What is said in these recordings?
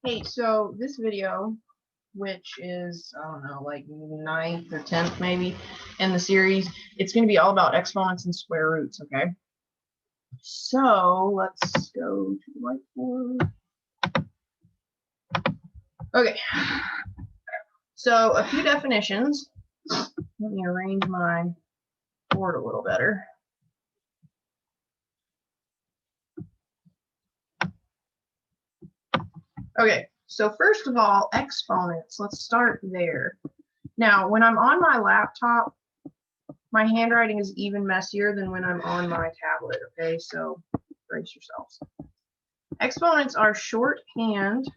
Hey, so this video, which is, I don't know, like 9th or 10th maybe in the series, it's going to be all about exponents and square roots, okay? So let's go to the whiteboard. Okay, so a few definitions. Let me arrange my board a little better. Okay, so first of all, exponents. Let's start there. Now, when I'm on my laptop, my handwriting is even messier than when I'm on my tablet, okay? So brace yourselves. Exponents are shorthand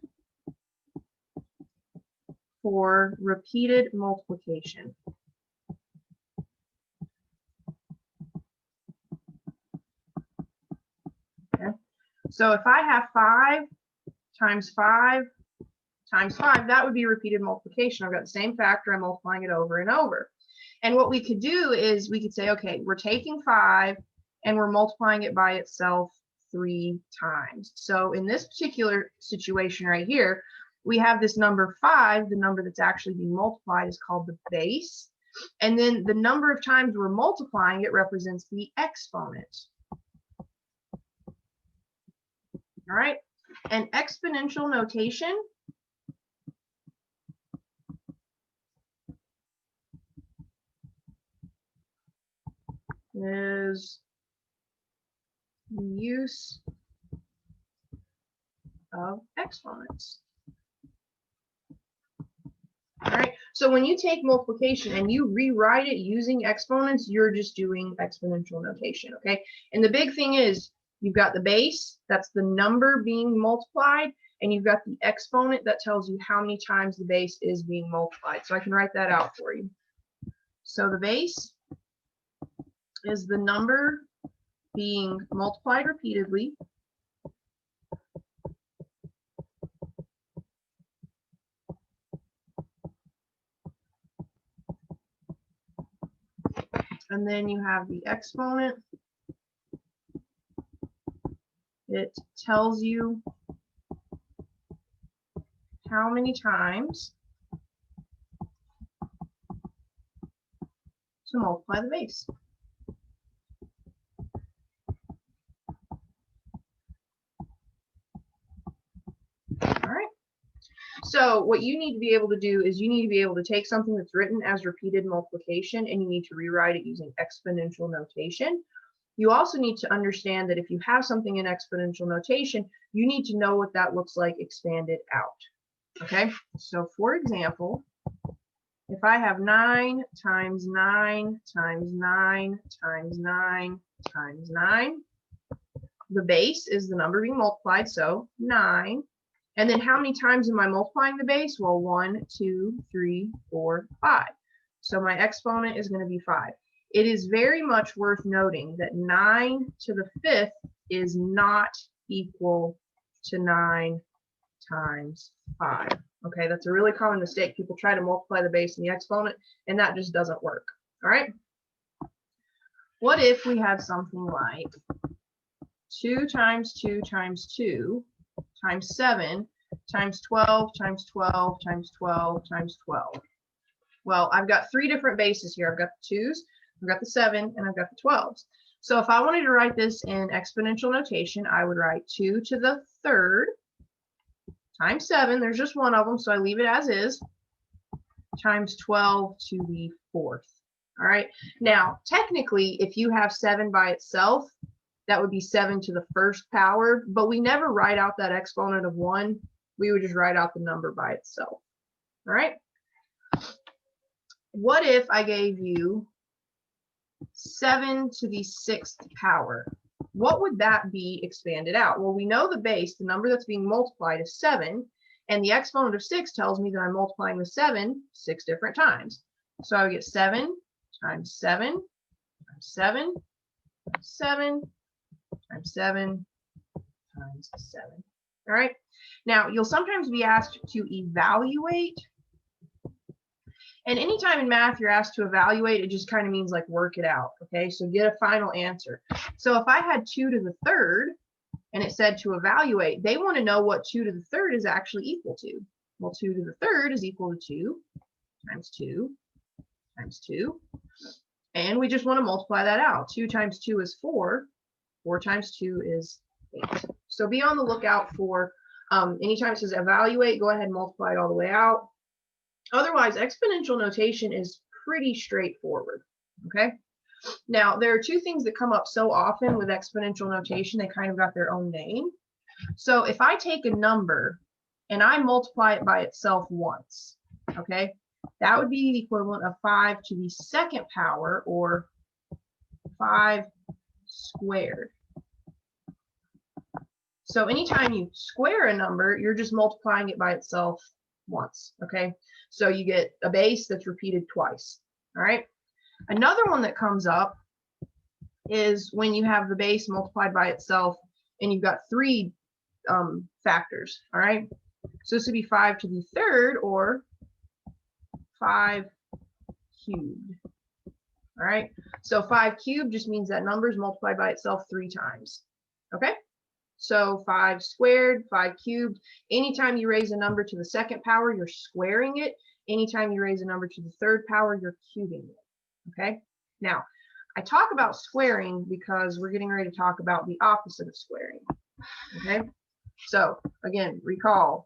for repeated multiplication. Okay? So if I have 5 times 5 times 5, that would be repeated multiplication. I've got the same factor, I'm multiplying it over and over. And what we could do is we could say, okay, we're taking 5 and we're multiplying it by itself 3 times. So in this particular situation right here, we have this number 5, the number that's actually being multiplied is called the base. And then the number of times we're multiplying it represents the exponent. All right, and exponential notation is the use of exponents. All right, so when you take multiplication and you rewrite it using exponents, you're just doing exponential notation, okay? And the big thing is you've got the base, that's the number being multiplied, and you've got the exponent that tells you how many times the base is being multiplied. So I can write that out for you. So the base is the number being multiplied repeatedly and then you have the exponent. It tells you how many times to multiply the base. All right. So what you need to be able to do is you need to be able to take something that's written as repeated multiplication and you need to rewrite it using exponential notation. You also need to understand that if you have something in exponential notation, you need to know what that looks like expanded out. Okay, so for example, if I have 9 times 9 times 9 times 9 times 9, the base is the number being multiplied, so 9. And then how many times am I multiplying the base? Well, 1, 2, 3, 4, 5. So my exponent is going to be 5. It is very much worth noting that 9 to the 5th is not equal to 9 times 5. Okay, that's a really common mistake. People try to multiply the base and the exponent, and that just doesn't work. All right? What if we have something like 2 times 2 times 2 times 7 times 12 times 12 times 12 times 12. Well, I've got 3 different bases here. I've got the 2s, I've got the 7, and I've got the 12s. So if I wanted to write this in exponential notation, I would write 2 to the 3rd times 7. There's just one of them, so I leave it as is, times 12 to the 4th. All right. Now, technically, if you have 7 by itself, that would be 7 to the 1st power, but we never write out that exponent of 1. We would just write out the number by itself. All right. What if I gave you 7 to the 6th power? What would that be expanded out? Well, we know the base, the number that's being multiplied, is 7, and the exponent of 6 tells me that I'm multiplying the 7 6 different times. So I would get 7 times 7 times 7 times 7 times 7 times 7. All right. Now, you'll sometimes be asked to evaluate. And anytime in math you're asked to evaluate, it just kind of means like work it out. Okay, so get a final answer. So if I had 2 to the 3rd, and it said to evaluate, they want to know what 2 to the third is actually equal to. Well, 2 to the third is equal to 2 times 2 times 2. And we just want to multiply that out. 2 times 2 is 4. 4 times 2 is 8. So be on the lookout for anytime it says evaluate, go ahead and multiply it all the way out. Otherwise, exponential notation is pretty straightforward. Okay. Now, there are two things that come up so often with exponential notation, they kind of got their own name. So if I take a number and I multiply it by itself once, okay, that would be the equivalent of 5 to the second power, or 5 squared. So anytime you square a number, you're just multiplying it by itself once, okay? So you get a base that's repeated twice, all right? Another one that comes up is when you have the base multiplied by itself and you've got 3 factors, all right? So this would be 5 to the third, or 5 cubed, all right? So 5 cubed just means that number is multiplied by itself 3 times, okay? So 5 squared, 5 cubed. Anytime you raise a number to the second power, you're squaring it. Anytime you raise a number to the third power, you're cubing it. Okay. Now, I talk about squaring because we're getting ready to talk about the opposite of squaring. Okay. So again, recall.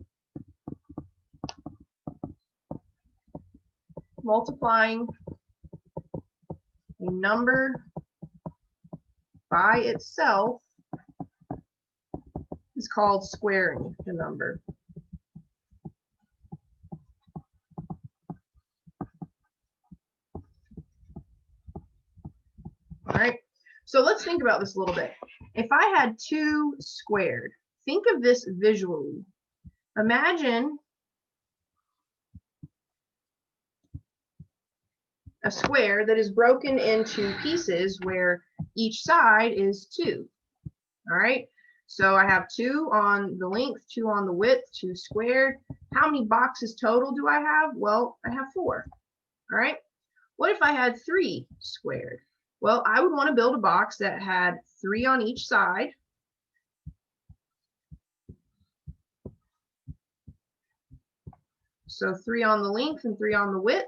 Multiplying a number by itself is called squaring the number. All right, so let's think about this a little bit. If I had 2 squared, think of this visually. Imagine a square that is broken into pieces where each side is 2. All right, so I have 2 on the length, 2 on the width, 2 squared. How many boxes total do I have? Well, I have 4. All right, what if I had 3 squared? Well, I would want to build a box that had 3 on each side. So 3 on the length and 3 on the width.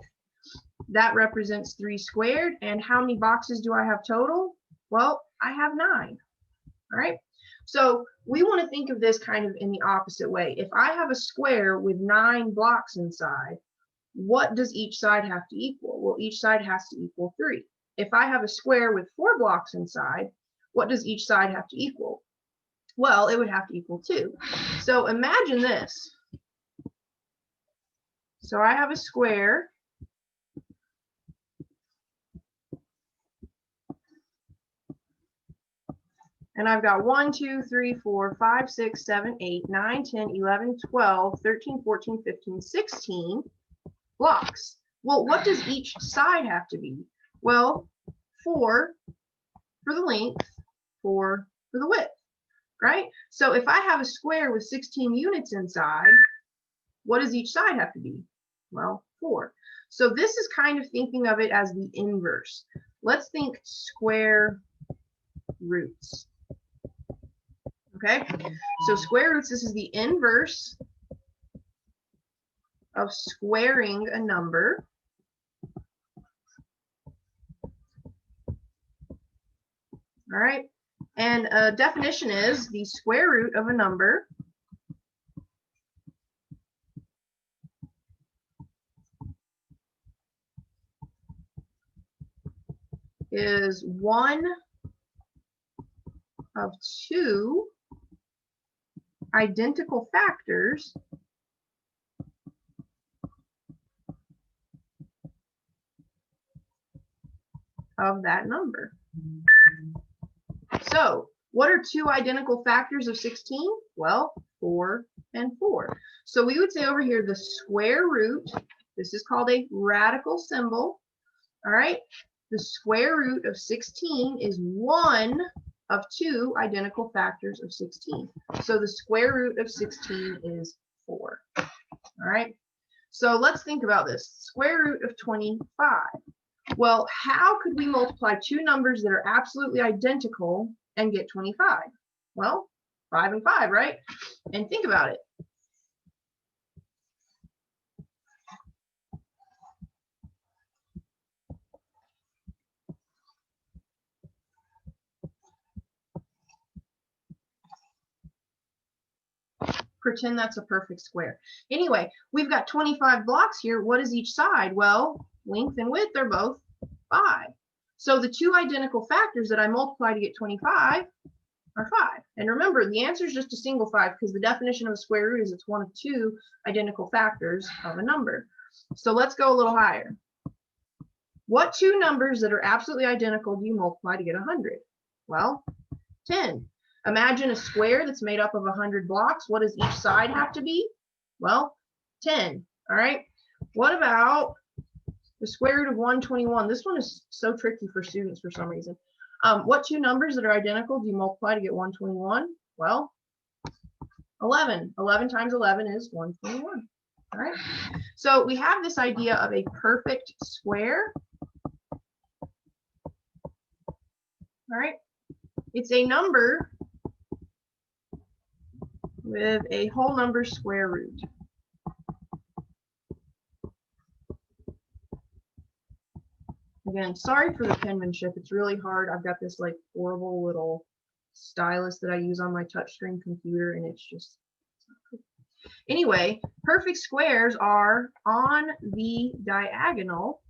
That represents 3 squared. And how many boxes do I have total? Well, I have 9. All right. So we want to think of this kind of in the opposite way. If I have a square with 9 blocks inside, what does each side have to equal? Well, each side has to equal 3. If I have a square with 4 blocks inside, what does each side have to equal? Well, it would have to equal 2. So imagine this. So I have a square. And I've got 1, 2, 3, 4, 5, 6, 7, 8, 9, 10, 11, 12, 13, 14, 15, 16 blocks. Well, what does each side have to be? Well, 4 for the length, 4 for the width, right? So if I have a square with 16 units inside, what does each side have to be? Well, 4. So this is kind of thinking of it as the inverse. Let's think square roots. Okay, so square roots, this is the inverse of squaring a number. All right, and a definition is the square root of a number is one of 2 identical factors of that number. So what are 2 identical factors of 16? Well, 4 and 4. So we would say over here the square root, this is called a radical symbol. All right, the square root of 16 is one of 2 identical factors of 16. So the square root of 16 is 4. All right, so let's think about this. Square root of 25. Well, how could we multiply 2 numbers that are absolutely identical and get 25? Well, 5 and 5, right? And think about it. Pretend that's a perfect square. Anyway, we've got 25 blocks here. What is each side? Well, length and width are both 5. So the two identical factors that I multiply to get 25 are 5. And remember, the answer is just a single 5 because the definition of a square root is it's one of two identical factors of a number. So let's go a little higher. What two numbers that are absolutely identical do you multiply to get 100? Well, 10. Imagine a square that's made up of 100 blocks. What does each side have to be? Well, 10. All right. What about the square root of 121? This one is so tricky for students for some reason. What two numbers that are identical do you multiply to get 121? Well, 11. 11 times 11 is 121. All right. So we have this idea of a perfect square. All right. It's a number with a whole number square root. Again, sorry for the penmanship. It's really hard. I've got this like horrible little stylus that I use on my touchscreen computer, and it's just anyway, perfect squares are on the diagonal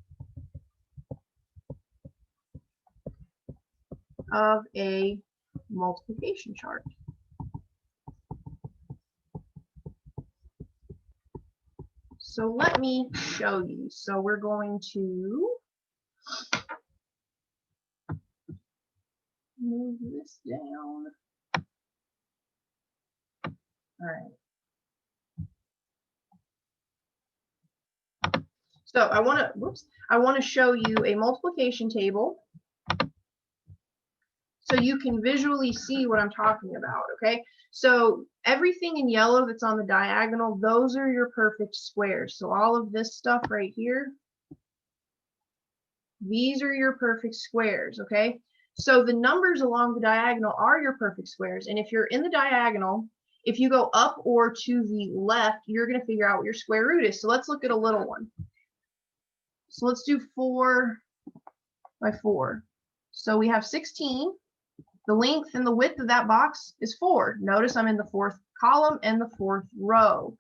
of a multiplication chart. So let me show you. So we're going to move this down. All right. So I want to show you a multiplication table so you can visually see what I'm talking about, okay? So everything in yellow that's on the diagonal, those are your perfect squares. So all of this stuff right here, these are your perfect squares, okay? So the numbers along the diagonal are your perfect squares. And if you're in the diagonal, if you go up or to the left, you're going to figure out what your square root is. So let's look at a little one. So let's do 4 by 4. So we have 16. The length and the width of that box is 4. Notice I'm in the 4th column and the 4th row.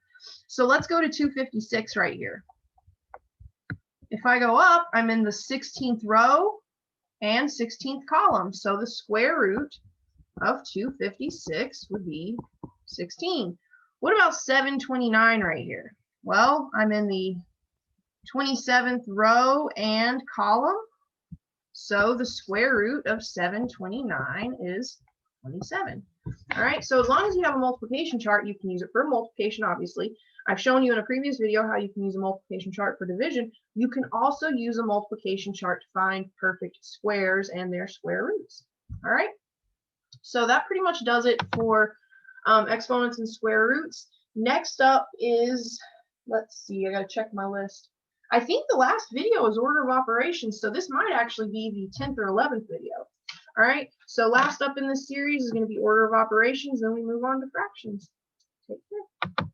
So let's go to 256 right here. If I go up, I'm in the 16th row and 16th column. So the square root of 256 would be 16. What about 729 right here? Well, I'm in the 27th row and column. So the square root of 729 is 27. All right, so as long as you have a multiplication chart, you can use it for multiplication, obviously. I've shown you in a previous video how you can use a multiplication chart for division. You can also use a multiplication chart to find perfect squares and their square roots. All right, so that pretty much does it for exponents and square roots. Next up is, let's see, I gotta check my list. I think the last video is order of operations, so this might actually be the 10th or 11th video. All right, so last up in this series is going to be order of operations, then we move on to fractions. Take care.